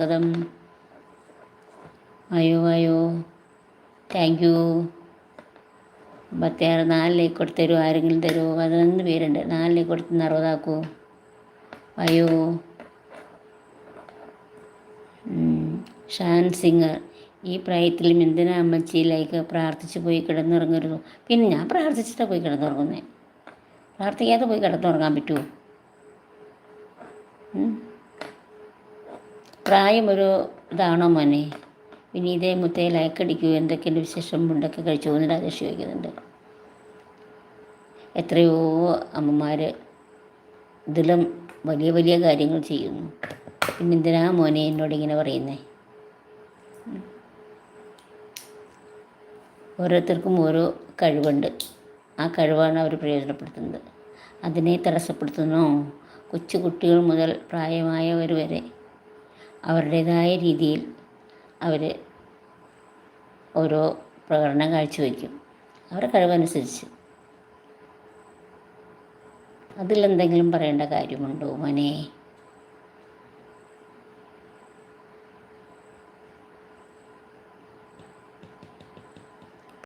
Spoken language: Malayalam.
സ്വാഗതം. വായോ താങ്ക് യു. 56 4 ലൈക്ക് കൊടുത്ത് തരുമോ? ആരെങ്കിലും തരുമോ? 11 പേരുണ്ട്. 4 ലൈക്ക് കൊടുത്ത് 60 വായോ. ഷാൻ സിംഗർ, ഈ പ്രായത്തിലും എന്തിനാ അമ്മച്ചി ലൈക്ക്? പ്രാർത്ഥിച്ച് പോയി കിടന്നുറങ്ങരുതോ? പിന്നെ ഞാൻ പ്രാർത്ഥിച്ചിട്ടാണ് പോയി കിടന്നുറങ്ങുന്നത്. പ്രാർത്ഥിക്കാതെ പോയി കിടന്നുറങ്ങാൻ പറ്റുമോ? പ്രായം ഒരു ഇതാണോ മോനെ? വിനീതേ മുത്തേ ലൈക്ക് അടിക്കൂ. എന്തൊക്കെയുണ്ട് വിശേഷം? മുണ്ടൊക്കെ കഴിച്ചു പോകുന്ന രാജേഷ് ചോദിക്കുന്നുണ്ട്. എത്രയോ അമ്മമാർ ഇതിലും വലിയ വലിയ കാര്യങ്ങൾ ചെയ്യുന്നു. പിന്നെന്തിനാ മോനെ എന്നോട് ഇങ്ങനെ പറയുന്നേ? ഓരോരുത്തർക്കും ഓരോ കഴിവുണ്ട്. ആ കഴിവാണ് അവർ പ്രയോജനപ്പെടുത്തുന്നത്. അതിനെ തടസ്സപ്പെടുത്തുന്നോ? കൊച്ചു കുട്ടികൾ മുതൽ പ്രായമായവർ വരെ അവരുടേതായ രീതിയിൽ അവർ ഓരോ പ്രകടനം കാഴ്ചവെക്കും, അവരുടെ കഴിവനുസരിച്ച്. അതിലെന്തെങ്കിലും പറയേണ്ട കാര്യമുണ്ടോ മോനെ?